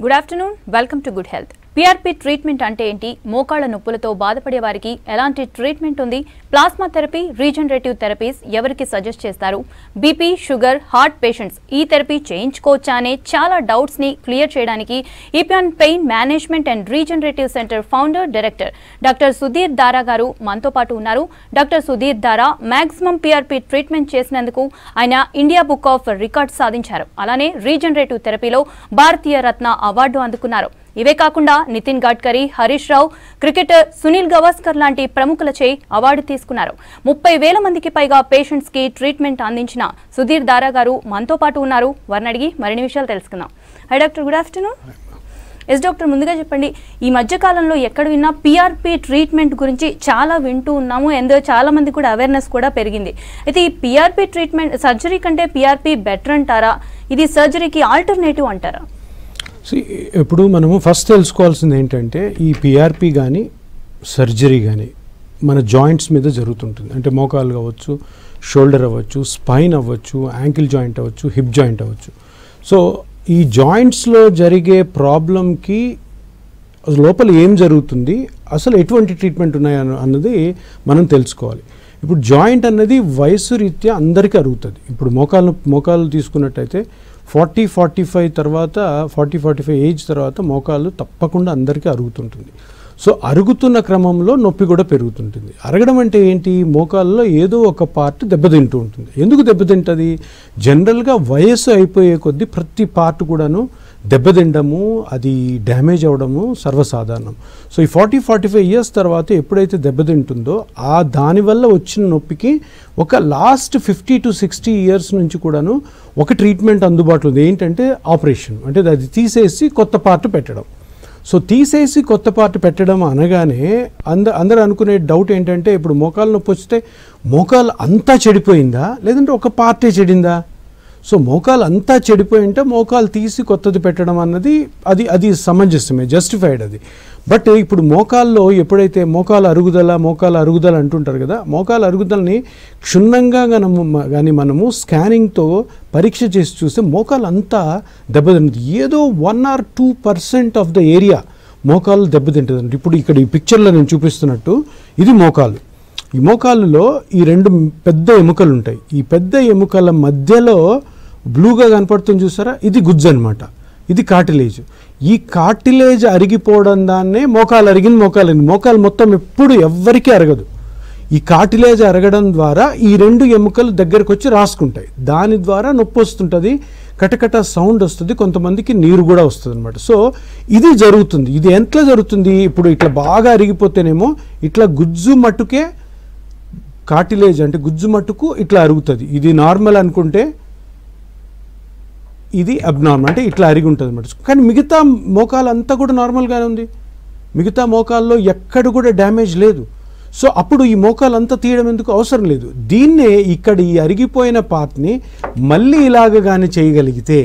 Good afternoon welcome to good health. PRP treatment అంటే ఏంటి, మోకాళ్ళ నొప్పులతో బాధపడే వారికి ఎలాంటి ట్రీట్మెంట్ ఉంది, ప్లాస్మా థెరపీ, రీజనరేటివ్ థెరపీస్ ఎవరికి సజెస్ట్ చేస్తారు, బీపీ, షుగర్, హార్ట్ పేషెంట్స్ ఈ థెరపీ చేయించుకోవచ్చా అనే చాలా డౌట్స్ ని క్లియర్ చేయడానికి ఇపియాన్ pain management and regenerative centre founder director doctor Sudheer Dara గారు మనతో పాటు ఉన్నారు. డాక్టర్ సుధీర్ దారా మాక్సిమం PRP ట్రీట్మెంట్ చేసినందుకు ఆయన ఇండియా బుక్ ఆఫ్ రికార్డ్స్ సాధించారు. అలానే రీజనరేటివ్ థెరపీలో భారతీయ రత్న అవార్డు అందుకున్నారు. ఇవే కాకుండా నితిన్ గడ్కరీ, హరీష్ రావు, క్రికెటర్ సునీల్ గవాస్కర్ లాంటి ప్రముఖులచే అవార్డు తీసుకున్నారు. 30,000 మందికి పైగా పేషెంట్స్ కి ట్రీట్మెంట్ అందించిన సుధీర్ దారా గారు మనతో పాటు ఉన్నారు. వారిని అడిగి మరిన్ని విషయాలు తెలుసుకుందాం. Hi doctor, good afternoon. Yes doctor, ముందుగా చెప్పండి, ఈ మధ్య కాలంలో ఎక్కడ విన్నా PRP ట్రీట్మెంట్ గురించి చాలా వింటూ ఉన్నాము. అండ్ చాలా మంది కూడా అవేర్నెస్ కూడా పెరిగింది. అయితే ఈ PRP ట్రీట్మెంట్ సర్జరీ కంటే PRP బెటర్ అంటారా, ఇది సర్జరీకి ఆల్టర్నేటివ్ అంటారా? ఇప్పుడు మనము ఫస్ట్ తెలుసుకోవాల్సింది ఏంటంటే ఈ PRP కానీ సర్జరీ కానీ మన జాయింట్స్ మీద జరుగుతుంటుంది. అంటే మోకాలు కావచ్చు, షోల్డర్ అవ్వచ్చు, స్పైన్ అవ్వచ్చు, యాంకిల్ జాయింట్ అవ్వచ్చు, హిప్ జాయింట్ అవ్వచ్చు. సో ఈ జాయింట్స్లో జరిగే ప్రాబ్లంకి లోపల ఏం జరుగుతుంది, అసలు ఎటువంటి ట్రీట్మెంట్ ఉన్నాయి అన్నది మనం తెలుసుకోవాలి. ఇప్పుడు జాయింట్ అన్నది వయసు రీత్యా అందరికీ అరుగుతుంది. ఇప్పుడు మోకాలు తీసుకున్నట్టయితే 40-45 తర్వాత 40-45 ఏజ్ తర్వాత మోకాలు తప్పకుండా అందరికీ అరుగుతుంటుంది. సో అరుగుతున్న క్రమంలో నొప్పి కూడా పెరుగుతుంటుంది. అరగడం అంటే ఏంటి, మోకాల్లో ఏదో ఒక పార్ట్ దెబ్బతింటూ ఉంటుంది. ఎందుకు దెబ్బతింటుంది? జనరల్గా వయస్సు అయిపోయే కొద్దీ ప్రతి పార్ట్ కూడాను దెబ్బతిండము, అది డ్యామేజ్ అవ్వడము సర్వసాధారణం. సో ఈ 40-45 ఇయర్స్ తర్వాత ఎప్పుడైతే దెబ్బతింటుందో దానివల్ల వచ్చిన నొప్పికి ఒక లాస్ట్ 50-60 ఇయర్స్ నుంచి కూడాను ఒక ట్రీట్మెంట్ అందుబాటులో ఉంది. ఏంటంటే ఆపరేషన్, అంటే అది తీసేసి కొత్త పార్ట్ పెట్టడం. సో తీసేసి కొత్త పార్ట్ పెట్టడం అనగానే అందరూ అనుకునే డౌట్ ఏంటంటే, ఇప్పుడు మోకాలు నొప్పి వస్తే మోకాలు అంతా చెడిపోయిందా, లేదంటే ఒక పార్టే చెడిందా? సో మోకాలు అంతా చెడిపోయి ఉంటే మోకాలు తీసి కొత్తది పెట్టడం అన్నది అది సమంజసమే, జస్టిఫైడ్ అది. బట్ ఇప్పుడు మోకాల్లో ఎప్పుడైతే మోకాలు అరుగుదల అంటుంటారు కదా, మోకాలు అరుగుదలని క్షుణ్ణంగా కానీ మనము స్కానింగ్తో పరీక్ష చేసి చూస్తే మోకాలు అంతా దెబ్బతింటుంది. ఏదో 1 or 2% ఆఫ్ ద ఏరియా మోకాలు దెబ్బతింటుంది. ఇప్పుడు ఇక్కడ ఈ పిక్చర్లో నేను చూపిస్తున్నట్టు ఇది మోకాలు. ఈ మోకాలులో ఈ 2 పెద్ద ఎముకలు ఉంటాయి. ఈ పెద్ద ఎముకల మధ్యలో బ్లూగా కనపడుతుంది చూసారా, ఇది గుజ్జు అనమాట, ఇది కార్టిలేజ్. ఈ కార్టిలేజ్ అరిగిపోవడం దాన్నే మోకాలు మొత్తం ఎప్పుడు ఎవ్వరికీ అరగదు. ఈ కార్టిలేజ్ అరగడం ద్వారా ఈ 2 ఎముకలు దగ్గరకు వచ్చి రాసుకుంటాయి. దాని ద్వారా నొప్పి వస్తుంటుంది, కటకట సౌండ్ వస్తుంది, కొంతమందికి నీరు కూడా వస్తుంది అనమాట. సో ఇది జరుగుతుంది. ఇది ఎట్లా జరుగుతుంది? ఇప్పుడు ఇట్లా బాగా అరిగిపోతేనేమో ఇట్లా గుజ్జు మట్టుకే కార్టిలేజ్ అంటే గుజ్జు మట్టుకు ఇట్లా అరుగుతుంది. ఇది నార్మల్ అనుకుంటే ఇది అబ్నార్మల్, అంటే ఇట్లా అరిగి ఉంటుంది అనమాట. కానీ మిగతా మోకాలు అంతా కూడా నార్మల్గానే ఉంది. మిగతా మోకాల్లో ఎక్కడ కూడా డ్యామేజ్ లేదు. సో అప్పుడు ఈ మోకాలు అంతా తీయడం ఎందుకు అవసరం లేదు. దీన్నే ఇక్కడ ఈ అరిగిపోయిన పార్ట్ని మళ్ళీ ఇలాగ కానీ చేయగలిగితే,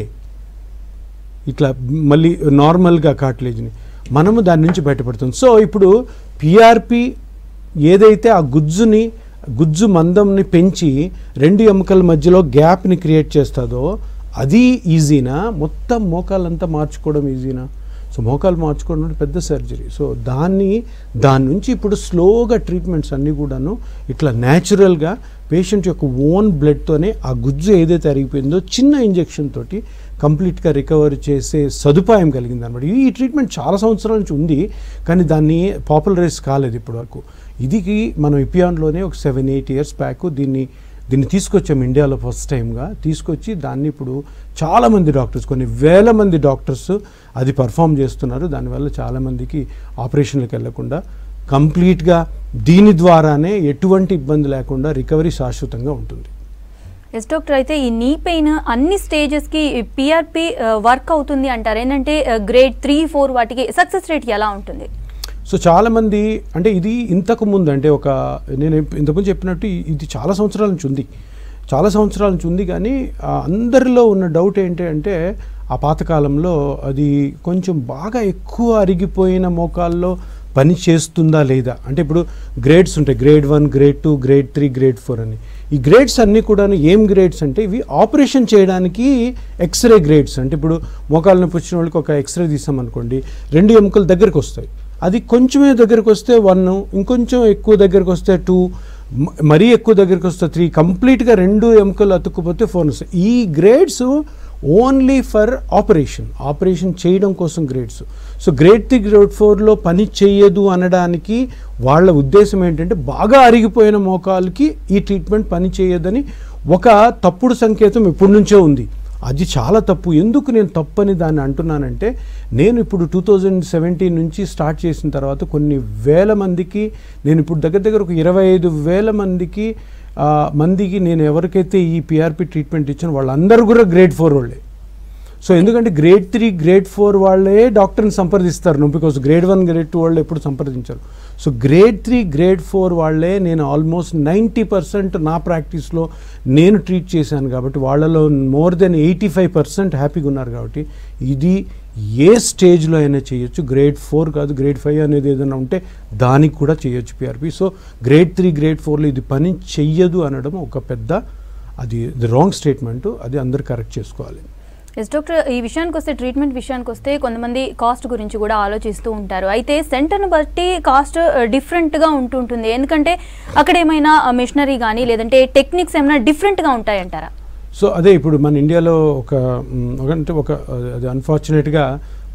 ఇట్లా మళ్ళీ నార్మల్గా కార్టిలేజ్ని మనము దాని నుంచి బయటపడుతుంది. సో ఇప్పుడు PRP ఏదైతే ఆ గుజ్జు మందంని పెంచి 2 ఎముకల మధ్యలో గ్యాప్ని క్రియేట్ చేస్తుందో అది ఈజీనా, మొత్తం మోకాలంతా మార్చుకోవడం ఈజీనా? సో మోకాలు మార్చుకోవడం అంటే పెద్ద సర్జరీ. సో దాని నుంచి ఇప్పుడు స్లోగా ట్రీట్మెంట్స్ అన్నీ కూడాను ఇట్లా న్యాచురల్గా పేషెంట్ యొక్క ఓన్ బ్లడ్తోనే ఆ గుజ్జు ఏదైతే అరిగిపోయిందో చిన్న ఇంజెక్షన్ తోటి కంప్లీట్గా రికవర్ చేసే సదుపాయం కలిగింది అనమాట. ఈ ట్రీట్మెంట్ చాలా సంవత్సరాల నుంచి ఉంది, కానీ దాన్ని పాపులరైజ్ కాలేదు ఇప్పటి వరకు. ఇది మనం ఇపియాన్లోనే ఒక 7-8 ఇయర్స్ బ్యాక్ దీన్ని తీసుకొచ్చాము ఇండియాలో. ఫస్ట్ టైంగా తీసుకొచ్చి దాన్ని ఇప్పుడు చాలామంది డాక్టర్స్, కొన్ని వేల మంది డాక్టర్స్ అది పర్ఫామ్ చేస్తున్నారు. దానివల్ల చాలామందికి ఆపరేషన్లకు వెళ్లకుండా కంప్లీట్గా దీని ద్వారానే ఎటువంటి ఇబ్బంది లేకుండా రికవరీ శాశ్వతంగా ఉంటుంది. ఎస్ డాక్టర్, అయితే ఈ నీ పెయిన్ అన్ని స్టేజెస్కి PRP వర్క్ అవుతుంది అంటారు. ఏంటంటే గ్రేడ్ 3-4 వాటికి సక్సెస్ రేట్ ఎలా ఉంటుంది? సో చాలామంది అంటే ఇది ఇంతకుముందు అంటే నేను ఇంతకుముందు చెప్పినట్టు ఇది చాలా సంవత్సరాల నుంచి ఉంది. కానీ అందరిలో ఉన్న డౌట్ ఏంటి అంటే, ఆ పాతకాలంలో అది కొంచెం బాగా ఎక్కువ అరిగిపోయిన మోకాల్లో పని చేస్తుందా లేదా అంటే ఇప్పుడు గ్రేడ్స్ ఉంటాయి, గ్రేడ్ 1, గ్రేడ్ 2, గ్రేడ్ 3, గ్రేడ్ 4 అని. ఈ గ్రేడ్స్ అన్నీ కూడా ఏం గ్రేడ్స్ అంటే ఇవి ఆపరేషన్ చేయడానికి ఎక్స్రే గ్రేడ్స్. అంటే ఇప్పుడు మోకాలు నొప్పి వచ్చిన వాళ్ళకి ఒక ఎక్స్రే తీసామనుకోండి, 2 ఎముకలు దగ్గరికి వస్తాయి, అది కొంచెమే దగ్గరికి వస్తే 1, ఇంకొంచెం ఎక్కువ దగ్గరికి వస్తే 2, మరీ ఎక్కువ దగ్గరికి వస్తే 3, కంప్లీట్గా 2 ఎముకలు అతుక్కుపోతే 4 వస్తాయి. ఈ గ్రేడ్స్ ఓన్లీ ఫర్ ఆపరేషన్ చేయడం కోసం గ్రేడ్స్. సో గ్రేడ్ 3, గ్రేడ్ 4లో పని చేయదు అనడానికి వాళ్ళ ఉద్దేశం ఏంటంటే బాగా అరిగిపోయిన మోకాలుకి ఈ ట్రీట్మెంట్ పని చేయదని ఒక తప్పుడు సంకేతం ఇప్పటి నుంచే ఉంది. అది చాలా తప్పు. ఎందుకు నేను తప్పని దాన్ని అంటున్నానంటే, నేను ఇప్పుడు 2017 నుంచి స్టార్ట్ చేసిన తర్వాత కొన్ని వేల మందికి, నేను ఇప్పుడు దగ్గర ఒక 25,000 మందికి నేను ఎవరికైతే ఈ పిఆర్పి ట్రీట్మెంట్ ఇచ్చానో వాళ్ళందరూ కూడా గ్రేడ్ 4 వాళ్ళే. సో ఎందుకంటే గ్రేడ్ 3, గ్రేడ్ 4 వాళ్ళే డాక్టర్ని సంప్రదిస్తారు నొప్పి కోసం, గ్రేడ్ 1, గ్రేడ్ 2 వాళ్ళు ఎప్పుడు సంప్రదించారు. సో గ్రేడ్ 3, గ్రేడ్ 4 వాళ్ళే నేను ఆల్మోస్ట్ 90% నా ప్రాక్టీస్లో నేను ట్రీట్ చేశాను కాబట్టి వాళ్ళలో మోర్ దెన్ 85% హ్యాపీగా ఉన్నారు. కాబట్టి ఇది ఏ స్టేజ్లో అయినా చేయొచ్చు, గ్రేడ్ 4 కాదు, గ్రేడ్ 5 అనేది ఏదైనా ఉంటే దానికి కూడా చేయొచ్చు పిఆర్పి. సో గ్రేడ్ 3, గ్రేడ్ 4లో ఇది పని చెయ్యదు అనడం ఒక పెద్ద అది రాంగ్ స్టేట్మెంట్. అది అందరు కరెక్ట్ చేసుకోవాలి. ఎస్ డాక్టర్, ఈ విషయానికి వస్తే, ట్రీట్మెంట్ విషయానికి వస్తే కొంతమంది కాస్ట్ గురించి కూడా ఆలోచిస్తూ ఉంటారు. అయితే సెంటర్ను బట్టి కాస్ట్ డిఫరెంట్గా ఉంటుంటుంది. ఎందుకంటే అక్కడ ఏమైనా మిషనరీ కానీ లేదంటే టెక్నిక్స్ ఏమైనా డిఫరెంట్గా ఉంటాయంటారా? సో అదే ఇప్పుడు మన ఇండియాలో అది అన్ఫార్చునేట్గా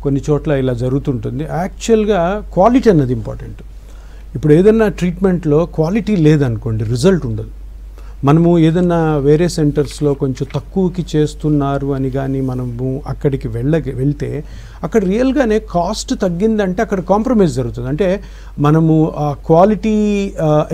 కొన్ని చోట్ల ఇలా జరుగుతుంటుంది. యాక్చువల్గా క్వాలిటీ అన్నది ఇంపార్టెంట్. ఇప్పుడు ఏదన్నా ట్రీట్మెంట్లో క్వాలిటీ లేదనుకోండి, రిజల్ట్ ఉండదు. మనము ఏదన్నా వేరే సెంటర్స్లో కొంచెం తక్కువకి చేస్తున్నారు అని కానీ మనము అక్కడికి వెళ్తే అక్కడ రియల్గానే కాస్ట్ తగ్గిందంటే అక్కడ కాంప్రమైజ్ జరుగుతుంది. అంటే మనము ఆ క్వాలిటీ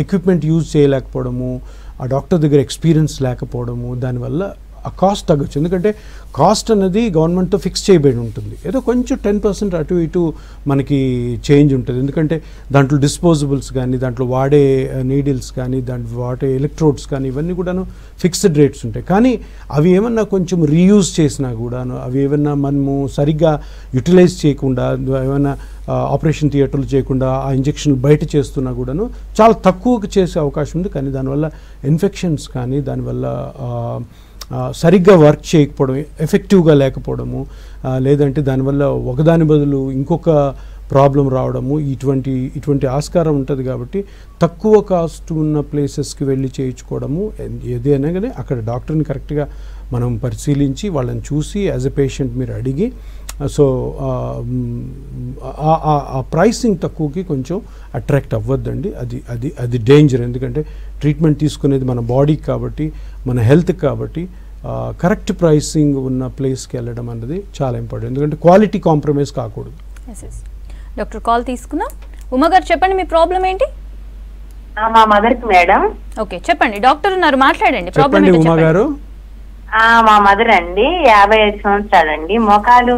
ఎక్విప్మెంట్ యూజ్ చేయలేకపోవడము, ఆ డాక్టర్ దగ్గర ఎక్స్పీరియన్స్ లేకపోవడము, దానివల్ల ఆ కాస్ట్ తగ్గచ్చు. ఎందుకంటే కాస్ట్ అనేది గవర్నమెంట్తో ఫిక్స్ చేయబడి ఉంటుంది. ఏదో కొంచెం 10% అటు ఇటు మనకి చేంజ్ ఉంటుంది. ఎందుకంటే దాంట్లో డిస్పోజబుల్స్ కానీ, దాంట్లో వాడే నీడిల్స్ కానీ, దాంట్లో వాడే ఎలక్ట్రోడ్స్ కానీ ఇవన్నీ కూడాను ఫిక్స్డ్ రేట్స్ ఉంటాయి. కానీ అవి ఏమన్నా కొంచెం రీయూజ్ చేసినా కూడాను, అవి ఏమన్నా మనము సరిగ్గా యూటిలైజ్ చేయకుండా, ఏమన్నా ఆపరేషన్ థియేటర్లు చేయకుండా ఆ ఇంజెక్షన్లు బయట చేస్తున్నా కూడాను చాలా తక్కువకి చేసే అవకాశం ఉంది. కానీ దానివల్ల ఇన్ఫెక్షన్స్ కానీ, దానివల్ల సరిగ్గా వర్క్ చేయకపోవడం, ఎఫెక్టివ్గా లేకపోవడము, లేదంటే దానివల్ల ఒకదాని బదులు ఇంకొక ప్రాబ్లం రావడము, ఇటువంటి ఆస్కారం ఉంటుంది. కాబట్టి తక్కువ కాస్ట్ ఉన్న ప్లేసెస్కి వెళ్ళి చేయించుకోవడము ఏదైనా కానీ అక్కడ డాక్టర్ని కరెక్ట్గా మనం పరిశీలించి వాళ్ళని చూసి యాజ్ ఎ పేషెంట్ మీరు అడిగి, సో ఆ ప్రైసింగ్ తక్కువకి కొంచెం అట్రాక్ట్ అవ్వద్దండి. అది డేంజర్. ఎందుకంటే ట్రీట్మెంట్ తీసుకునేది మన బాడీకి కాబట్టి, మన హెల్త్కి కాబట్టి కరెక్ట్ ప్రైసింగ్ ఉన్న ప్లేస్కి వెళ్ళడం అనేది చాలా ఇంపార్టెంట్. ఎందుకంటే క్వాలిటీ కాంప్రమైజ్ కాకూడదు. డాక్టర్ కాల్ తీసుకుందాం. ఉమా గారు చెప్పండి, మీ ప్రాబ్లం ఏంటి? మా మదర్కి మేడం. ఓకే చెప్పండి, డాక్టర్ ఉన్నారు, మాట్లాడండి. చెప్పండి ఉమా గారు. మా మదర్ అండి, 55 సంవత్సరాలండి. మోకాలు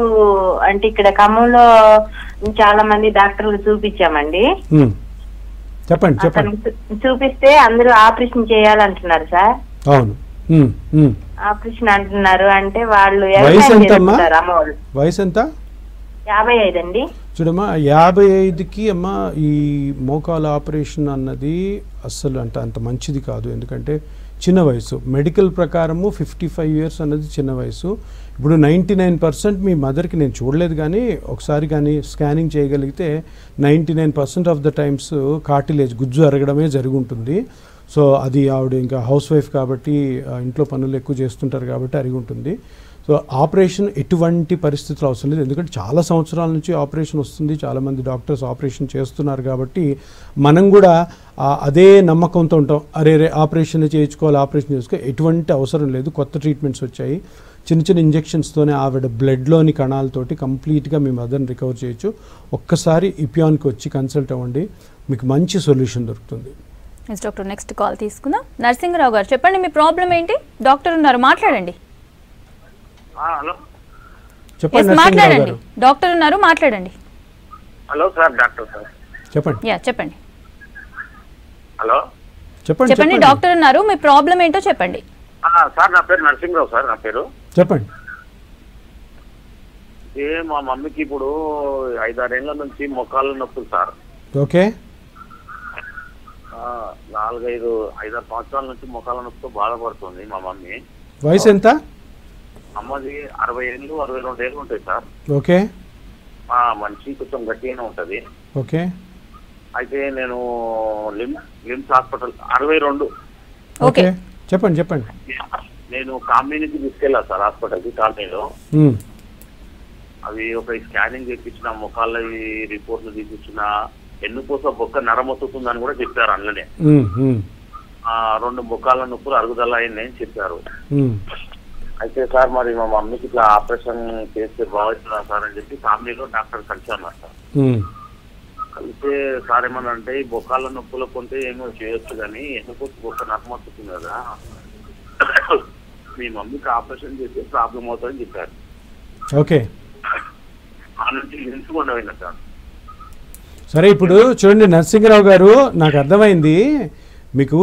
అంటే ఇక్కడ ఖమ్మంలో చాలా మంది డాక్టర్లు చూపించామండి. చెప్పండి. చూపిస్తే అందరూ ఆపరేషన్ చేయాలంటున్నారు సార్. అవును, ఆపరేషన్ అంటున్నారు. అంటే వాళ్ళు వయసు ఎంత? 55 అండి. చూడమ్మా, 55కి అమ్మ ఈ మోకాలు ఆపరేషన్ అన్నది అస్సలు అంత మంచిది కాదు. ఎందుకంటే చిన్న వయసు. మెడికల్ ప్రకారము 55 years అన్నది చిన్న వయసు. ఇప్పుడు 99% మీ మదర్కి నేను చూడలేదు, కానీ ఒకసారి కానీ స్కానింగ్ చేయగలిగితే 99% ఆఫ్ ద టైమ్స్ కార్టిలేజ్ గుజ్జు అరగడమే జరుగుంటుంది. సో అది ఆవిడ ఇంకా హౌస్ వైఫ్ కాబట్టి ఇంట్లో పనులు ఎక్కువ చేస్తుంటారు కాబట్టి అరిగి ఉంటుంది. సో ఆపరేషన్ ఎటువంటి పరిస్థితులు అవసరం లేదు. ఎందుకంటే చాలా సంవత్సరాల నుంచి ఆపరేషన్ వస్తుంది, చాలామంది డాక్టర్స్ ఆపరేషన్ చేస్తున్నారు కాబట్టి మనం కూడా అదే నమ్మకంతో ఉంటాం. అరే ఆపరేషన్ చేసుకోవాలి. ఎటువంటి అవసరం లేదు. కొత్త ట్రీట్మెంట్స్ వచ్చాయి. చిన్న ఇంజెక్షన్స్తోనే ఆవిడ బ్లడ్లోని కణాలతోటి కంప్లీట్గా మీ మదర్ని రికవర్ చేయొచ్చు. ఒక్కసారి ఇపియాన్కి వచ్చి కన్సల్ట్ అవ్వండి, మీకు మంచి సొల్యూషన్ దొరుకుతుంది. డాక్టర్ నెక్స్ట్ కాల్ తీసుకుందాం. నరసింహరావు గారు చెప్పండి, మీ ప్రాబ్లం ఏంటి? డాక్టర్ ఉన్నారు, మాట్లాడండి. మాట్లాడండి, డాక్టర్ ఉన్నారు, మాట్లాడండి. హలో సార్, డాక్టర్ సార్ చెప్పండి. హలో చెప్పండి, డాక్టర్ ఉన్నారు, మీ ప్రాబ్లం ఏంటో చెప్పండి. సార్ నా పేరు నరసింహరావు సార్. నా పేరు చెప్పండి. మా మమ్మీకి ఇప్పుడు 5-6 ఏళ్ల నుంచి మొక్కాల నొప్పులు సార్. ఓకే. 5-6 సంవత్సరాల నుంచి మోకాల నొప్పితో బాధపడుతుంది మా మమ్మీ. వయసు ఎంత? అమ్మది 60 ఏళ్ళు 62 ఏళ్ళు ఉంటాయి సార్. ఓకే. మనిషి కొంచెం గట్టిగానే ఉంటది. ఓకే. అయితే నేను లిమ్స్ హాస్పిటల్ 62. ఓకే, చెప్పండి. నేను కామినీకి తీసుకెళ్ళా సార్ హాస్పిటల్కి కాలనీలో. అవి ఒక స్కానింగ్ చేయించిన, ముఖాల రిపోర్ట్లు తీపించిన, ఎన్నుకోస బొక్క నరమొత్తుతుందని కూడా చెప్పారు. అందులోనే 2 బొక్కాల నొప్పులు అరుగుదల అయిందని చెప్పారు. అయితే సార్ మరి మా మమ్మీకి ఇట్లా ఆపరేషన్ చేస్తే బాగుంటుందా సార్ అని చెప్పి ఫ్యామిలీలో డాక్టర్ కలిసాను సార్. కలిస్తే సార్ ఏమన్నా అంటే ఈ బొక్కాల నొప్పులు కొంటే ఏమో చేయొచ్చు కానీ ఎన్నుకోస బొక్క నరమొత్తుతుంది కదా, మీ మమ్మీకి ఆపరేషన్ చేస్తే ప్రాబ్లం అవుతుందని చెప్పారు. ఓకే. ఆ నుంచి ఎంచుకుండా పోయినా సార్. సరే, ఇప్పుడు చూడండి నరసింహరావు గారు, నాకు అర్థమైంది మీకు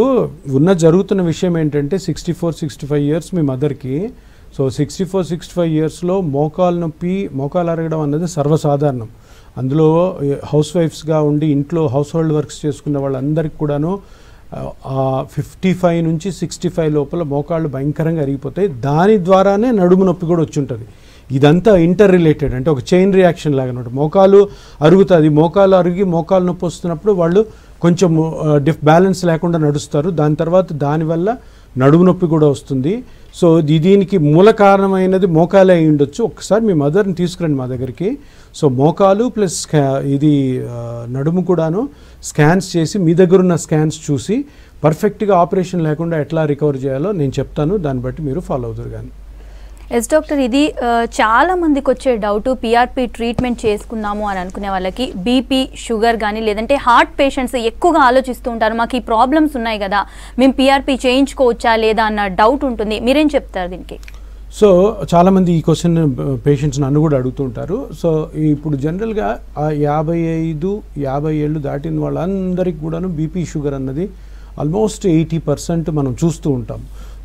జరుగుతున్న విషయం ఏంటంటే 64-65 ఇయర్స్ మీ మదర్కి. సో 64-65 ఇయర్స్లో మోకాలు అరగడం అన్నది సర్వసాధారణం. అందులో హౌస్ వైఫ్స్గా ఉండి ఇంట్లో హౌస్ హోల్డ్ వర్క్స్ చేసుకున్న వాళ్ళందరికీ కూడాను 55 నుంచి 65 లోపల మోకాళ్ళు భయంకరంగా అరిగిపోతాయి. దాని ద్వారానే నడుము నొప్పి కూడా వచ్చి ఉంటుంది. ఇదంతా ఇంటర్ రిలేటెడ్, అంటే ఒక చైన్ రియాక్షన్ లాగా అనమాట. మోకాలు అరుగుతుంది, మోకాలు అరిగి మోకాలు నొప్పి వస్తున్నప్పుడు వాళ్ళు కొంచెం బ్యాలెన్స్ లేకుండా నడుస్తారు. దాని తర్వాత దానివల్ల నడుము నొప్పి కూడా వస్తుంది. సో దీనికి మూల కారణమైనది మోకాలే అయి ఉండొచ్చు. ఒకసారి మీ మదర్ని తీసుకురండి మా దగ్గరికి. సో మోకాలు ప్లస్ ఇది నడుము కూడాను స్కాన్స్ చేసి, మీ దగ్గర ఉన్న స్కాన్స్ చూసి పర్ఫెక్ట్గా ఆపరేషన్ లేకుండా ఎట్లా రికవర్ చేయాలో నేను చెప్తాను. దాన్ని బట్టి మీరు ఫాలో అవుతారు. కానీ ఎస్ డాక్టర్, ఇది చాలా మందికి వచ్చే డౌట్. పిఆర్పి ట్రీట్మెంట్ చేసుకుందాము అని అనుకునే వాళ్ళకి బీపీ, షుగర్ కానీ లేదంటే హార్ట్ పేషెంట్స్ ఎక్కువగా ఆలోచిస్తూ ఉంటారు, మాకు ఈ ప్రాబ్లమ్స్ ఉన్నాయి కదా, మేము పిఆర్పి చేయించుకోవచ్చా లేదా అన్న డౌట్ ఉంటుంది. మీరేం చెప్తారు దీనికి? సో చాలామంది ఈ క్వశ్చన్ పేషెంట్స్ నన్ను కూడా అడుగుతూ ఉంటారు. సో ఇప్పుడు జనరల్గా 55-50 ఏళ్ళు దాటిన వాళ్ళందరికీ కూడాను బీపీ, షుగర్ అన్నది ఆల్మోస్ట్ 80% మనం చూస్తూ ఉంటాం.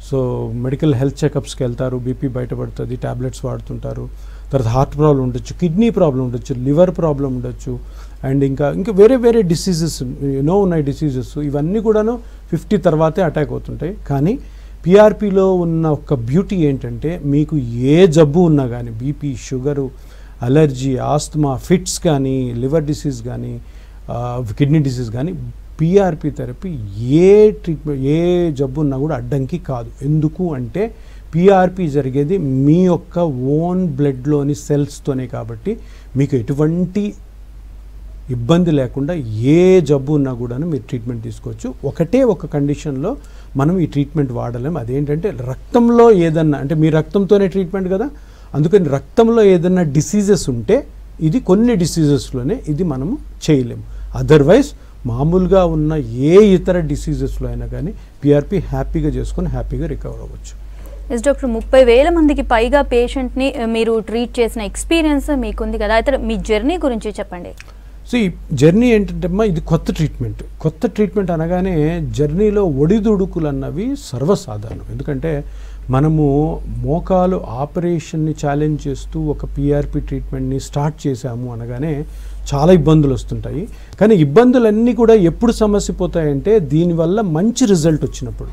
సో మెడికల్ హెల్త్ చెకప్స్కి వెళ్తారు, బీపీ బయటపడుతుంది, ట్యాబ్లెట్స్ వాడుతుంటారు. తర్వాత హార్ట్ ప్రాబ్లం ఉండొచ్చు, కిడ్నీ ప్రాబ్లం ఉండొచ్చు, లివర్ ప్రాబ్లం ఉండొచ్చు, అండ్ ఇంకా వేరే డిసీజెస్ ఎన్నో ఉన్నాయి డిసీజెస్. ఇవన్నీ కూడాను 50 తర్వాతే అటాక్ అవుతుంటాయి. కానీ పిఆర్పిలో ఉన్న ఒక బ్యూటీ ఏంటంటే మీకు ఏ జబ్బు ఉన్నా కానీ, BP, sugar, allergy, asthma, fits కానీ, లివర్ డిసీజ్ కానీ, కిడ్నీ డిసీజ్ కానీ, పిఆర్పి థెరపీ ఏ ట్రీట్మెంట్ ఏ జబ్బు ఉన్నా కూడా అడ్డంకి కాదు. ఎందుకు అంటే పిఆర్పి జరిగేది మీ యొక్క ఓన్ బ్లడ్లోని సెల్స్తోనే కాబట్టి మీకు ఎటువంటి ఇబ్బంది లేకుండా ఏ జబ్బు ఉన్నా కూడా మీరు ట్రీట్మెంట్ తీసుకోవచ్చు. ఒక కండిషన్లో మనం ఈ ట్రీట్మెంట్ వాడలేం. అదేంటంటే రక్తంలో ఏదన్నా, అంటే మీ రక్తంతోనే ట్రీట్మెంట్ కదా, అందుకని రక్తంలో ఏదన్నా డిసీజెస్ ఉంటే ఇది కొన్ని డిసీజెస్లోనే ఇది మనము చేయలేము. అదర్వైజ్ మామూలుగా ఉన్న ఏ ఇతర డిసీజెస్లో అయినా కానీ పిఆర్పి హ్యాపీగా చేసుకొని హ్యాపీగా రికవర్ అవ్వచ్చు. ఎస్ డాక్టర్, 30,000 మందికి పైగా పేషెంట్ని మీరు ట్రీట్ చేసిన ఎక్స్పీరియన్స్ మీకుంది కదా, అయితే మీ జర్నీ గురించి చెప్పండి. సో ఈ జర్నీ ఏంటంటే అమ్మా, ఇది కొత్త ట్రీట్మెంట్ అనగానే జర్నీలో ఒడిదుడుకులు అన్నవి సర్వసాధారణం. ఎందుకంటే మనము మోకాలు ఆపరేషన్ని ఛాలెంజ్ చేస్తూ ఒక పిఆర్పి ట్రీట్మెంట్ని స్టార్ట్ చేశాము అనగానే చాలా ఇబ్బందులు వస్తుంటాయి. కానీ ఇబ్బందులన్నీ కూడా ఎప్పుడు సమస్య పోతాయంటే దీనివల్ల మంచి రిజల్ట్ వచ్చినప్పుడు.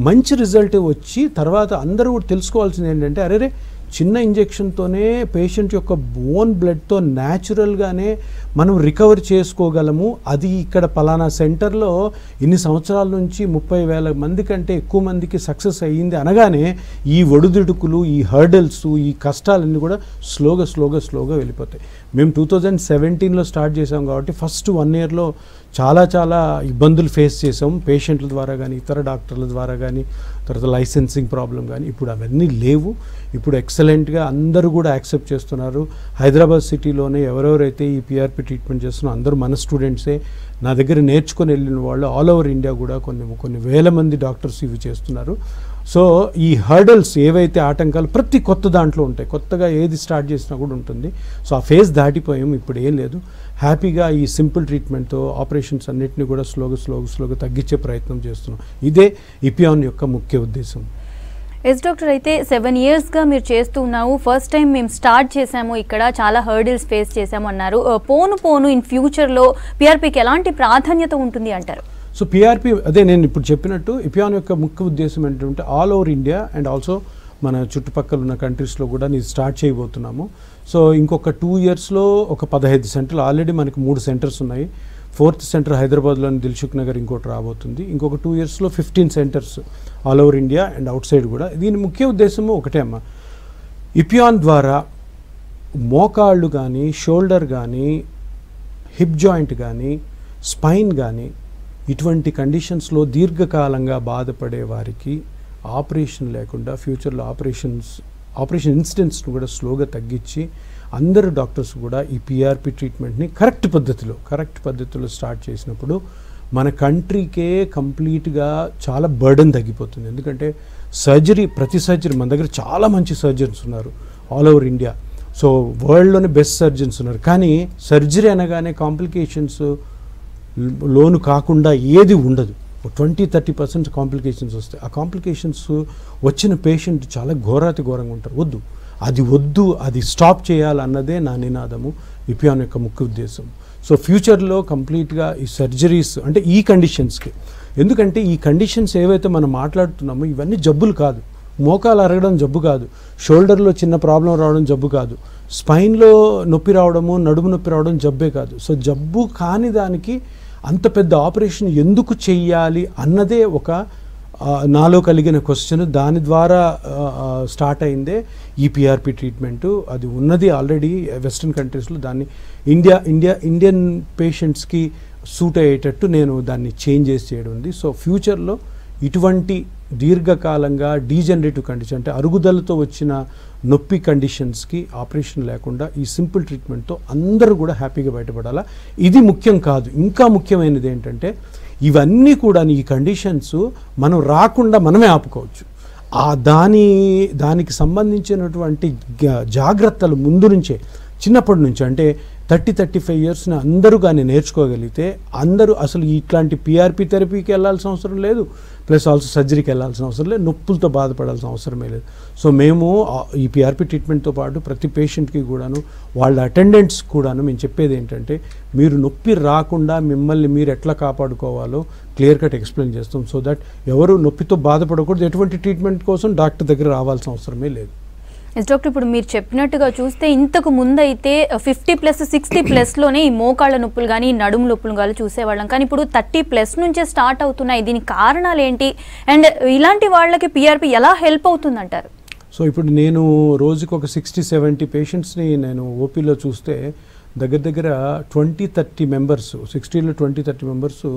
మంచి రిజల్ట్ వచ్చి తర్వాత అందరూ కూడా తెలుసుకోవాల్సింది ఏంటంటే, అరే చిన్న ఇంజెక్షన్తోనే పేషెంట్ యొక్క ఓన్ బ్లడ్తో న్యాచురల్గానే మనం రికవర్ చేసుకోగలము. అది ఇక్కడ పలానా సెంటర్లో ఇన్ని సంవత్సరాల నుంచి 30,000 మంది కంటే ఎక్కువ మందికి సక్సెస్ అయ్యింది అనగానే ఈ ఒడిదుడుకులు, ఈ హర్డల్స్, ఈ కష్టాలన్నీ కూడా స్లోగా వెళ్ళిపోతాయి. మేము 2017లో స్టార్ట్ చేసాం కాబట్టి ఫస్ట్ 1 ఇయర్లో చాలా ఇబ్బందులు ఫేస్ చేసాం, పేషెంట్ల ద్వారా కానీ, ఇతర డాక్టర్ల ద్వారా కానీ, తర్వాత లైసెన్సింగ్ ప్రాబ్లం కానీ. ఇప్పుడు అవన్నీ లేవు. ఇప్పుడు ఎక్సలెంట్గా అందరూ కూడా యాక్సెప్ట్ చేస్తున్నారు. హైదరాబాద్ సిటీలోనే ఎవరెవరైతే ఈ పిఆర్పి ట్రీట్మెంట్ చేస్తున్నారో అందరూ మన స్టూడెంట్సే. నా దగ్గర నేర్చుకొని వెళ్ళిన వాళ్ళు ఆల్ ఓవర్ ఇండియా కూడా కొన్ని వేల మంది డాక్టర్స్ ఇవి చేస్తున్నారు. సో ఈ హర్డల్స్ ఏవైతే ఆటంకాలు ప్రతి కొత్త దాంట్లో ఉంటాయి, కొత్తగా ఏది స్టార్ట్ చేసినా కూడా ఉంటుంది. సో ఆ ఫేజ్ దాటిపోయాము, ఇప్పుడు ఏం లేదు. హ్యాపీగా ఈ సింపుల్ ట్రీట్మెంట్తో ఆపరేషన్స్ అన్నిటిని కూడా స్లోగా తగ్గించే ప్రయత్నం చేస్తున్నాం. ఇదే ఇపియాన్ యొక్క ముఖ్య ఉద్దేశం. ఎస్ డాక్టర్, అయితే 7 yearsగా మీరు చేస్తూ ఉన్నావు. ఫస్ట్ టైం మేము స్టార్ట్ చేసాము, ఇక్కడ చాలా హర్డిల్స్ ఫేస్ చేసాము అన్నారు. పోను ఇన్ ఫ్యూచర్లో పిఆర్పీకి ఎలాంటి ప్రాధాన్యత ఉంటుంది అంటారు? సో పిఆర్పీ అదే నేను ఇప్పుడు చెప్పినట్టు ఇపియాన్ యొక్క ముఖ్య ఉద్దేశం ఏంటంటే all over India and also మన చుట్టుపక్కల ఉన్న కంట్రీస్లో కూడా నేను స్టార్ట్ చేయబోతున్నాము. సో ఇంకొక 2 yearsలో ఒక 15 సెంటర్లు, ఆల్రెడీ మనకి 3 సెంటర్స్ ఉన్నాయి. 4th సెంటర్ హైదరాబాద్లోని దిల్సుఖ్ నగర్ ఇంకోటి రాబోతుంది. ఇంకొక 2 yearsలో 15 centres all over India and out side కూడా. దీని ముఖ్య ఉద్దేశము ఒకటే అమ్మ, ఇపియాన్ ద్వారా మోకాళ్ళు కానీ, షోల్డర్ కానీ, హిప్ జాయింట్ కానీ, స్పైన్ కానీ ఇటువంటి కండిషన్స్లో దీర్ఘకాలంగా బాధపడే వారికి ఆపరేషన్ లేకుండా ఫ్యూచర్లో ఆపరేషన్ ఇన్సిడెంట్స్ను కూడా స్లోగా తగ్గించి అందరు డాక్టర్స్ కూడా ఈ పిఆర్పి ట్రీట్మెంట్ని కరెక్ట్ పద్ధతిలో స్టార్ట్ చేసినప్పుడు మన కంట్రీకే కంప్లీట్గా చాలా బర్డెన్ తగ్గిపోతుంది. ఎందుకంటే ప్రతి సర్జరీ మన దగ్గర చాలా మంచి సర్జన్స్ ఉన్నారు ఆల్ ఓవర్ ఇండియా. సో వరల్డ్లోనే బెస్ట్ సర్జన్స్ ఉన్నారు. కానీ సర్జరీ అనగానే కాంప్లికేషన్స్ లోను కాకుండా ఏది ఉండదు. 20-30% కాంప్లికేషన్స్ వస్తాయి. ఆ కాంప్లికేషన్స్ వచ్చిన పేషెంట్ చాలా ఘోరంగా ఉంటారు. వద్దు, అది స్టాప్ చేయాలన్నదే నా నినాదము, ఇపియాన్ యొక్క ముఖ్య ఉద్దేశం. సో ఫ్యూచర్లో కంప్లీట్గా ఈ సర్జరీస్ అంటే ఈ కండిషన్స్కి, ఎందుకంటే ఈ కండిషన్స్ ఏవైతే మనం మాట్లాడుతున్నామో ఇవన్నీ జబ్బులు కాదు. మోకాలు అరగడం జబ్బు కాదు, షోల్డర్లో చిన్న ప్రాబ్లం రావడం జబ్బు కాదు, స్పైన్లో నొప్పి రావడము, నడుము నొప్పి రావడం జబ్బే కాదు. సో జబ్బు కాని దానికి అంత పెద్ద ఆపరేషన్ ఎందుకు చెయ్యాలి అన్నదే ఒక నాలో కలిగిన క్వశ్చన్. దాని ద్వారా స్టార్ట్ అయిందే ఈ పిఆర్పి ట్రీట్మెంటు. అది ఉన్నది ఆల్రెడీ వెస్ట్రన్ కంట్రీస్లో. దాన్ని ఇండియన్ పేషెంట్స్కి సూట్ అయ్యేటట్టు నేను దాన్ని చేంజెస్ చేయడం ఉంది. సో ఫ్యూచర్లో ఇటువంటి దీర్ఘకాలంగా డీజనరేటివ్ కండిషన్ అంటే అరుగుదలతో వచ్చిన నొప్పి కండిషన్స్కి ఆపరేషన్ లేకుండా ఈ సింపుల్ ట్రీట్మెంట్తో అందరూ కూడా హ్యాపీగా బయటపడాలా. ఇది ముఖ్యం కాదు, ఇంకా ముఖ్యమైనది ఏంటంటే ఇవన్నీ కూడా ఈ కండిషన్స్ మనం రాకుండా మనమే ఆపుకోవచ్చు. దానికి సంబంధించినటువంటి జాగ్రత్తలు ముందు నుంచే చిన్నప్పటి నుంచి అంటే 30-35 years అందరూ కానీ నేర్చుకోగలిగితే అందరూ అసలు ఇట్లాంటి పిఆర్పి థెరపీకి వెళ్ళాల్సిన అవసరం లేదు, ప్లస్ ఆల్సో సర్జరీకి వెళ్ళాల్సిన అవసరం లేదు, నొప్పులతో బాధపడాల్సిన అవసరమే లేదు. సో మేము ఈ పిఆర్పి ట్రీట్మెంట్తో పాటు ప్రతి పేషెంట్కి కూడాను వాళ్ళ అటెండెంట్స్ కూడాను మేము చెప్పేది ఏంటంటే మీరు నొప్పి రాకుండా మిమ్మల్ని మీరు ఎట్లా కాపాడుకోవాలో క్లియర్ కట్ ఎక్స్ప్లెయిన్ చేస్తాం. సో దట్ ఎవరు నొప్పితో బాధపడకూడదు, ఎటువంటి ట్రీట్మెంట్ కోసం డాక్టర్ దగ్గర రావాల్సిన అవసరమే లేదు. ఎస్ డాక్టర్, ఇప్పుడు మీరు చెప్పినట్టుగా చూస్తే ఇంతకు ముందు అయితే 50+ 60+లోనే ఈ మోకాళ్ళ నొప్పులు కానీ నడుము నొప్పులు కానీ చూసేవాళ్ళం. కానీ ఇప్పుడు 30+ నుంచే స్టార్ట్ అవుతున్నాయి. దీనికి కారణాలు ఏంటి అండ్ ఇలాంటి వాళ్ళకి పిఆర్పి ఎలా హెల్ప్ అవుతుంది అంటారు? సో ఇప్పుడు నేను రోజుకి ఒక 60-70 పేషెంట్స్ని నేను ఓపీలో చూస్తే దగ్గర 20-30 మెంబర్స్, 60లో 20-30 మెంబర్స్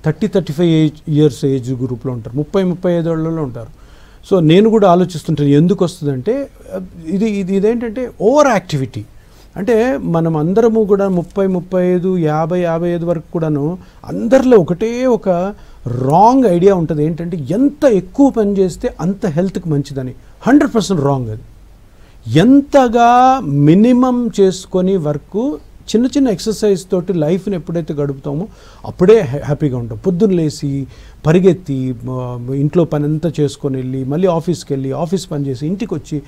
30-35 years ఏజ్ గ్రూప్లో ఉంటారు, 30-35 ఏళ్లలో ఉంటారు. సో నేను కూడా ఆలోచిస్తుంటాను ఎందుకు వస్తుందంటే ఇదేంటంటే ఓవర్ యాక్టివిటీ. అంటే మనం అందరము కూడా 30-35 50-55 వరకు కూడాను అందరిలో ఒకటే ఒక రాంగ్ ఐడియా ఉంటుంది ఏంటంటే ఎంత ఎక్కువ పని చేస్తే అంత హెల్త్కి మంచిదని. 100% రాంగ్. అది ఎంతగా మినిమం చేసుకొని వరకు చిన్న ఎక్సర్సైజ్ తోటి లైఫ్ని ఎప్పుడైతే గడుపుతామో అప్పుడే హ్యాపీగా ఉంటాం. పొద్దున్న లేచి పరిగెత్తి ఇంట్లో పని అంతా చేసుకొని వెళ్ళి మళ్ళీ ఆఫీస్కి వెళ్ళి ఆఫీస్ పని చేసి ఇంటికి వచ్చి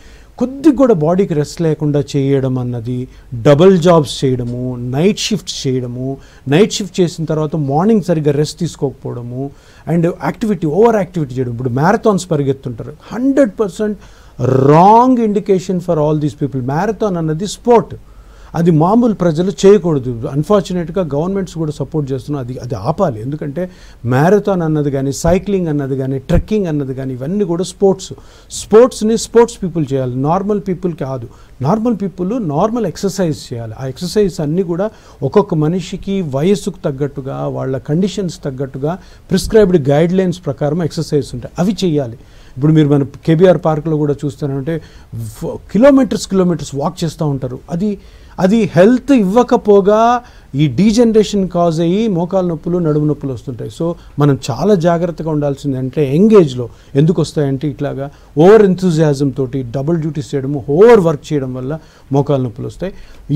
కొద్దిగా కూడా బాడీకి రెస్ట్ లేకుండా చేయడం అన్నది, డబుల్ జాబ్స్ చేయడము, నైట్ షిఫ్ట్స్ చేయడము, నైట్ షిఫ్ట్ చేసిన తర్వాత మార్నింగ్ సరిగ్గా రెస్ట్ తీసుకోకపోవడము అండ్ ఓవర్ యాక్టివిటీ చేయడం. ఇప్పుడు మ్యారథాన్స్ పరిగెత్తుంటారు, 100% wrong indication for all these people. Marathon అన్నది స్పోర్ట్, అది మామూలు ప్రజలు చేయకూడదు. అన్ఫార్చునేట్గా గవర్నమెంట్స్ కూడా సపోర్ట్ చేస్తున్నారు, అది ఆపాలి. ఎందుకంటే మ్యారథాన్ అన్నది కానీ, సైక్లింగ్ అన్నది కానీ, ట్రెక్కింగ్ అన్నది కానీ ఇవన్నీ కూడా స్పోర్ట్స్ని స్పోర్ట్స్ పీపుల్ చేయాలి, నార్మల్ పీపుల్ కాదు. నార్మల్ పీపుల్ నార్మల్ ఎక్సర్సైజ్ చేయాలి. ఆ ఎక్సర్సైజ్ అన్నీ కూడా ఒక్కొక్క మనిషికి వయస్సుకు తగ్గట్టుగా వాళ్ళ కండిషన్స్ తగ్గట్టుగా ప్రిస్క్రైబ్డ్ గైడ్లైన్స్ ప్రకారం ఎక్సర్సైజ్ ఉంటాయి, అవి చేయాలి. ఇప్పుడు మీరు మన కేబీఆర్ పార్క్లో కూడా చూస్తానంటే కిలోమీటర్స్ వాక్ చేస్తూ ఉంటారు. అది హెల్త్ ఇవ్వకపోగా ఈ డీజనరేషన్ కాజ్ అయ్యి మోకాలు నొప్పులు నడుము నొప్పులు వస్తుంటాయి. సో మనం చాలా జాగ్రత్తగా ఉండాల్సింది అంటే యంగ్ ఏజ్లో ఎందుకు వస్తాయంటే ఇట్లాగా ఓవర్ ఎంతూజియాజం తోటి డబుల్ డ్యూటీస్ చేయడము, ఓవర్ వర్క్ చేయడం వల్ల మోకాలు నొప్పులు వస్తాయి.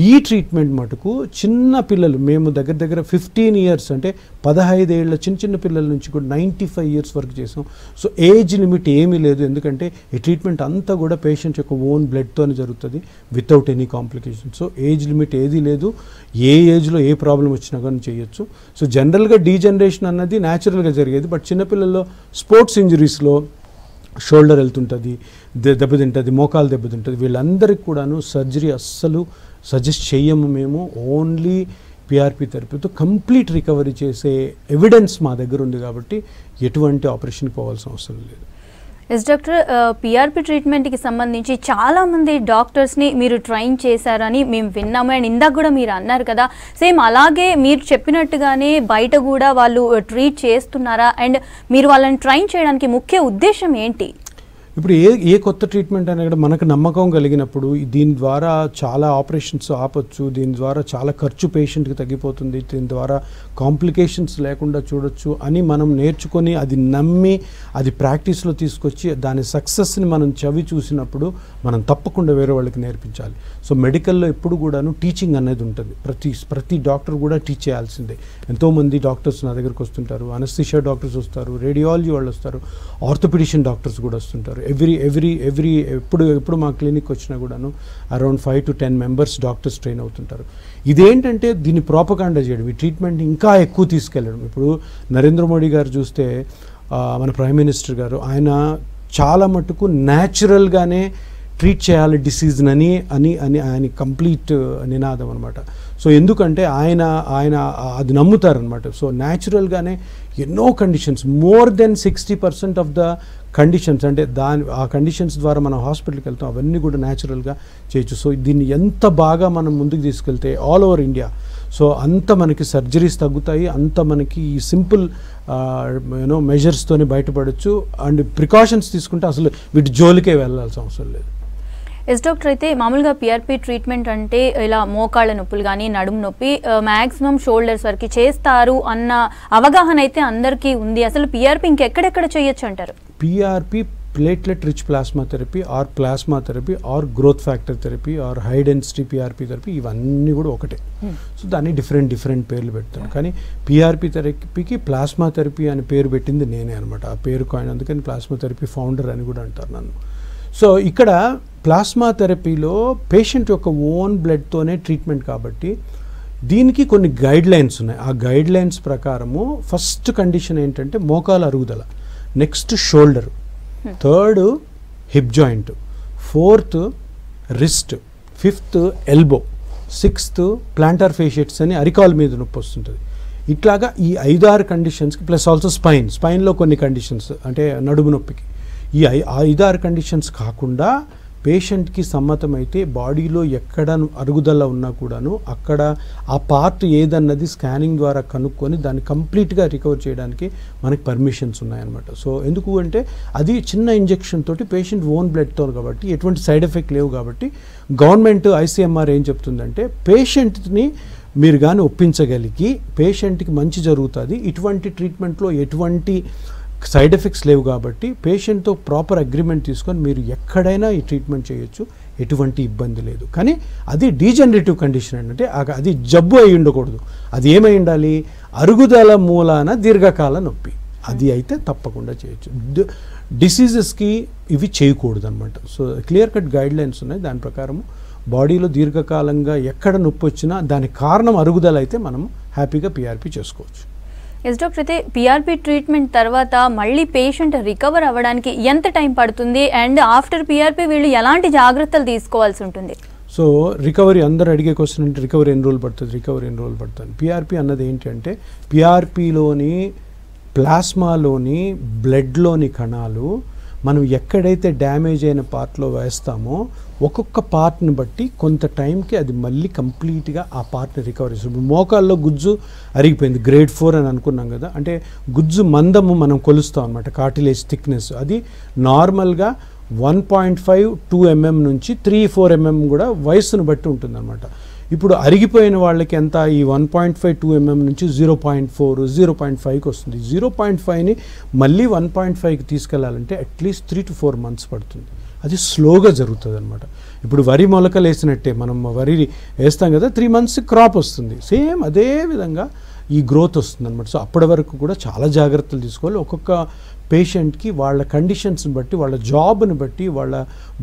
ఈ ట్రీట్మెంట్ మటుకు చిన్న పిల్లలు, మేము దగ్గర 15 ఇయర్స్ అంటే 15 ఏళ్ళ చిన్న పిల్లల నుంచి కూడా 95 ఇయర్స్ వరకు చేసాం. సో ఏజ్ లిమిట్ ఏమీ లేదు, ఎందుకంటే ఈ ట్రీట్మెంట్ అంతా కూడా పేషెంట్ యొక్క ఓన్ బ్లడ్తోనే జరుగుతుంది without any complication. So age limit ఏది లేదు, ఏ ఏజ్లో ఏ ప్రాబ్లం వచ్చినా కానీ చేయొచ్చు. సో జనరల్గా డీజనరేషన్ అన్నది న్యాచురల్గా జరిగేది, బట్ చిన్నపిల్లల్లో స్పోర్ట్స్ ఇంజరీస్లో షోల్డర్ వెళ్తుంటుంది, దెబ్బతింటుంది, మోకాలు దెబ్బతింటుంది, వీళ్ళందరికీ కూడాను సర్జరీ అస్సలు సజెస్ట్ చేయము మేము. ఓన్లీ పిఆర్పి థెరపీతో కంప్లీట్ రికవరీ చేసే ఎవిడెన్స్ మా దగ్గర ఉంది కాబట్టి ఎటువంటి ఆపరేషన్కి పోవాల్సిన అవసరం లేదు. ఎస్ డాక్టర్, పిఆర్పి ట్రీట్మెంట్కి సంబంధించి చాలామంది డాక్టర్స్ని మీరు ట్రైన్ చేశారని మేము విన్నాము. అండ్ ఇందాక కూడా మీరు అన్నారు కదా, సేమ్ అలాగే మీరు చెప్పినట్టుగానే బయట కూడా వాళ్ళు ట్రీట్ చేస్తున్నారా? అండ్ మీరు వాళ్ళని ట్రైన్ చేయడానికి ముఖ్య ఉద్దేశం ఏంటి? ఇప్పుడు ఏ కొత్త ట్రీట్మెంట్ అనేది కూడా మనకు నమ్మకం కలిగినప్పుడు దీని ద్వారా చాలా ఆపరేషన్స్ ఆపొచ్చు, దీని ద్వారా చాలా ఖర్చు పేషెంట్కి తగ్గిపోతుంది, దీని ద్వారా కాంప్లికేషన్స్ లేకుండా చూడొచ్చు అని మనం నేర్చుకొని అది నమ్మి అది ప్రాక్టీస్లో తీసుకొచ్చి దాని సక్సెస్ని మనం చవి చూసినప్పుడు మనం తప్పకుండా వేరే వాళ్ళకి నేర్పించాలి. సో మెడికల్లో ఎప్పుడు కూడాను టీచింగ్ అనేది ఉంటుంది, ప్రతి డాక్టర్ కూడా టీచ్ చేయాల్సిందే. ఎంతోమంది డాక్టర్స్ నా దగ్గరకు వస్తుంటారు, అనస్థీషియా డాక్టర్స్ వస్తారు, రేడియాలజీ వాళ్ళు వస్తారు, ఆర్థోపెడిషన్ డాక్టర్స్ కూడా వస్తుంటారు. ఎవ్రీ ఎప్పుడు మా క్లినిక్ వచ్చినా కూడాను around 5 to 10 members doctors train అవుతుంటారు. ఇదేంటంటే దీన్ని ప్రాపగాండా చేయడం, ఈ ట్రీట్మెంట్ ఇంకా ఎక్కువ తీసుకెళ్ళడం. ఇప్పుడు నరేంద్ర మోడీ గారు చూస్తే మన ప్రైమ్ మినిస్టర్ గారు, ఆయన చాలా మటుకు న్యాచురల్గానే ట్రీట్ చేయాలి డిసీజ్ని అని ఆయన కంప్లీట్ నినాదం అనమాట. సో ఎందుకంటే ఆయన అది నమ్ముతారనమాట. సో న్యాచురల్గానే ఎన్నో conditions, more than 60% of the conditions, అంటే ఆ కండిషన్స్ ద్వారా మనం హాస్పిటల్కి వెళ్తాం, అవన్నీ కూడా న్యాచురల్గా చేయొచ్చు. సో దీన్ని ఎంత బాగా మనం ముందుకు తీసుకెళ్తే ఆల్ ఓవర్ ఇండియా, సో అంత మనకి సర్జరీస్ తగ్గుతాయి, అంత మనకి ఈ సింపుల్ మెజర్స్తోనే బయటపడవచ్చు. అండ్ ప్రికాషన్స్ తీసుకుంటే అసలు వీటి జోలికే వెళ్ళాల్సిన అవసరం లేదు. ఎస్ డాక్టర్, అయితే మామూలుగా పిఆర్పి ట్రీట్మెంట్ అంటే ఇలా మోకాళ్ళ నొప్పులు కానీ నడుము నొప్పి మ్యాక్సిమం షోల్డర్స్ వరకు చేస్తారు అన్న అవగాహన అయితే అందరికీ ఉంది. అసలు పిఆర్పి ఇంకెక్కడెక్కడ చేయొచ్చు అంటారు? PRP platelet rich plasma therapy are plasma therapy are growth factor therapy are high density PRP therapy, ఇవన్నీ కూడా ఒకటే. సో దాన్ని డిఫరెంట్ పేర్లు పెడతాను. కానీ పిఆర్పి థెరపీకి ప్లాస్మా థెరపీ అని పేరు పెట్టింది నేనే అనమాట. ఆ పేరు కాయిన్, అందుకని ప్లాస్మా థెరపీ ఫౌండర్ అని కూడా అంటారు నన్ను. సో ఇక్కడ ప్లాస్మా థెరపీలో పేషెంట్ యొక్క ఓన్ బ్లడ్తోనే ట్రీట్మెంట్ కాబట్టి దీనికి కొన్ని గైడ్ లైన్స్ ఉన్నాయి. ఆ గైడ్ లైన్స్ ప్రకారము ఫస్ట్ కండిషన్ ఏంటంటే మోకాల అరుగుదల, next shoulder, third hip joint, fourth wrist, fifth elbow, sixth plantar fasciitis అని అరికాల్ మీద నొప్పి వస్తుంటుంది. ఇట్లాగా ఈ 5-6 కండిషన్స్కి ప్లస్ ఆల్సో స్పైన్లో కొన్ని కండిషన్స్, అంటే నడుము నొప్పికి. ఈ 5-6 కండిషన్స్ కాకుండా పేషెంట్కి సమ్మతమైతే బాడీలో ఎక్కడ అరుగుదల ఉన్నా కూడాను అక్కడ ఆ పార్ట్ ఏదన్నది స్కానింగ్ ద్వారా కనుక్కొని దాన్ని కంప్లీట్గా రికవర్ చేయడానికి మనకి పర్మిషన్స్ ఉన్నాయన్నమాట. సో ఎందుకు అంటే అది చిన్న ఇంజెక్షన్ తోటి పేషెంట్ ఓన్ బ్లడ్తో కాబట్టి ఎటువంటి సైడ్ ఎఫెక్ట్ లేవు కాబట్టి గవర్నమెంట్ ఐసీఎంఆర్ ఏం చెప్తుందంటే పేషెంట్ని మీరు కానీ ఒప్పించగలిగి పేషెంట్కి మంచి జరుగుతుంది, ఇటువంటి ట్రీట్మెంట్లో ఎటువంటి సైడ్ ఎఫెక్ట్స్ లేవు కాబట్టి పేషెంట్తో ప్రాపర్ అగ్రిమెంట్ తీసుకొని మీరు ఎక్కడైనా ఈ ట్రీట్మెంట్ చేయొచ్చు, ఎటువంటి ఇబ్బంది లేదు. కానీ అది డీజనరేటివ్ కండిషన్ అంటే అది జబ్బు అయి ఉండకూడదు. అది ఏమై ఉండాలి? అరుగుదల మూలాన దీర్ఘకాల నొప్పి, అది అయితే తప్పకుండా చేయొచ్చు. డిసీజెస్కి ఇవి చేయకూడదు అనమాట. So clear cut guide lines ఉన్నాయి, దాని ప్రకారము బాడీలో దీర్ఘకాలంగా ఎక్కడ నొప్పి వచ్చినా దానికి కారణం అరుగుదల అయితే మనం హ్యాపీగా పిఆర్పి చేసుకోవచ్చు. ఎస్ డాక్టర్, అయితే పిఆర్పి ట్రీట్మెంట్ తర్వాత మళ్ళీ పేషెంట్ రికవర్ అవ్వడానికి ఎంత టైం పడుతుంది? అండ్ ఆఫ్టర్ పిఆర్పి వీళ్ళు ఎలాంటి జాగ్రత్తలు తీసుకోవాల్సి ఉంటుంది? సో రికవరీ అందరూ అడిగే క్వశ్చన్ అంటే రికవరీ ఎన్ని రోజులు పడుతుంది? పిఆర్పి అన్నది ఏంటంటే పిఆర్పిలోని ప్లాస్మాలోని బ్లడ్లోని కణాలు మనం ఎక్కడైతే డ్యామేజ్ అయిన పార్ట్లో వేస్తామో ఒక్కొక్క పార్ట్ని బట్టి కొంత టైంకి అది మళ్ళీ కంప్లీట్గా ఆ పార్ట్ని రికవర్ చేస్తుంది. మోకాల్లో గుజ్జు అరిగిపోయింది, గ్రేడ్ 4 అని అనుకున్నాం కదా, అంటే గుజ్జు మందము మనం కొలుస్తాం అనమాట, కార్టిలేజ్ థిక్నెస్. అది నార్మల్గా 1.5-2 mm నుంచి 3-4 mm కూడా వయసును బట్టి ఉంటుందన్నమాట. ఇప్పుడు అరిగిపోయిన వాళ్ళకి ఎంత ఈ 1.5 2 mm నుంచి 0.4 0.5కి వస్తుంది. 0.5ని మళ్ళీ 1.5కి తీసుకెళ్లాలంటే అట్లీస్ట్ 3 to 4 months పడుతుంది. అది స్లోగా జరుగుతుంది అనమాట. ఇప్పుడు వరి మొలకలు వేసినట్టే మనం వరి వేస్తాం కదా, 3 months క్రాప్ వస్తుంది. సేమ్ అదే విధంగా ఈ గ్రోత్ వస్తుంది అనమాట. సో అప్పటి వరకు కూడా చాలా జాగ్రత్తలు తీసుకోవాలి. ఒక్కొక్క పేషెంట్కి వాళ్ళ కండిషన్స్ని బట్టి, వాళ్ళ జాబ్ని బట్టి, వాళ్ళ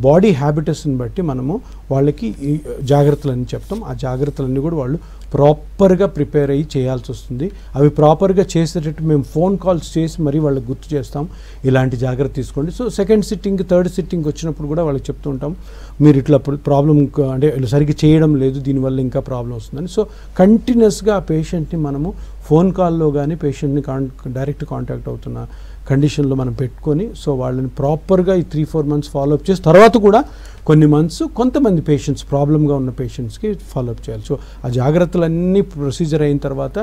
బాడీ హ్యాబిటస్ని బట్టి మనము వాళ్ళకి ఈ జాగ్రత్తలన్నీ చెప్తాం. ఆ జాగ్రత్తలన్నీ కూడా వాళ్ళు ప్రాపర్గా ప్రిపేర్ అయ్యి చేయాల్సి వస్తుంది. అవి ప్రాపర్గా చేసేటట్టు మేము ఫోన్ కాల్స్ చేసి మరీ వాళ్ళకి గుర్తు చేస్తాం, ఇలాంటి జాగ్రత్త తీసుకోండి. So second sitting third sitting వచ్చినప్పుడు కూడా వాళ్ళకి చెప్తూ ఉంటాం, మీరు ఇట్లా ప్రాబ్లం అంటే సరిగ్గా చేయడం లేదు, దీనివల్ల ఇంకా ప్రాబ్లం వస్తుందని. సో కంటిన్యూస్గా ఆ పేషెంట్ని మనము ఫోన్ కాల్లో కానీ పేషెంట్ని డైరెక్ట్ కాంటాక్ట్ అవుతున్న కండిషన్లో మనం పెట్టుకొని సో వాళ్ళని ప్రాపర్గా ఈ 3-4 months ఫాలోఅప్ చేసి తర్వాత కూడా కొన్ని మంత్స్ కొంతమంది పేషెంట్స్ ప్రాబ్లంగా ఉన్న పేషెంట్స్కి ఫాలోఅప్ చేయాలి. సో ఆ జాగ్రత్తలన్నీ ప్రొసీజర్ అయిన తర్వాత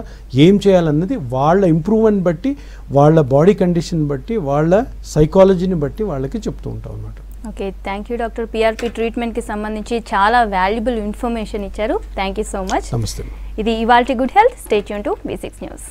ఏం చేయాలన్నది వాళ్ళ ఇంప్రూవ్మెంట్ బట్టి, వాళ్ళ బాడీ కండిషన్ బట్టి, వాళ్ళ సైకాలజీని బట్టి వాళ్ళకి చెప్తూ ఉంటాం అన్నమాట. Okay, thank you doctor. PRP ట్రీట్మెంట్కి సంబంధించి చాలా వాల్యుబుల్ ఇన్ఫర్మేషన్ ఇచ్చారు. Thank you so much. నమస్తే. ఇది ఇవాల్టి good health. Stay tune to B6 News.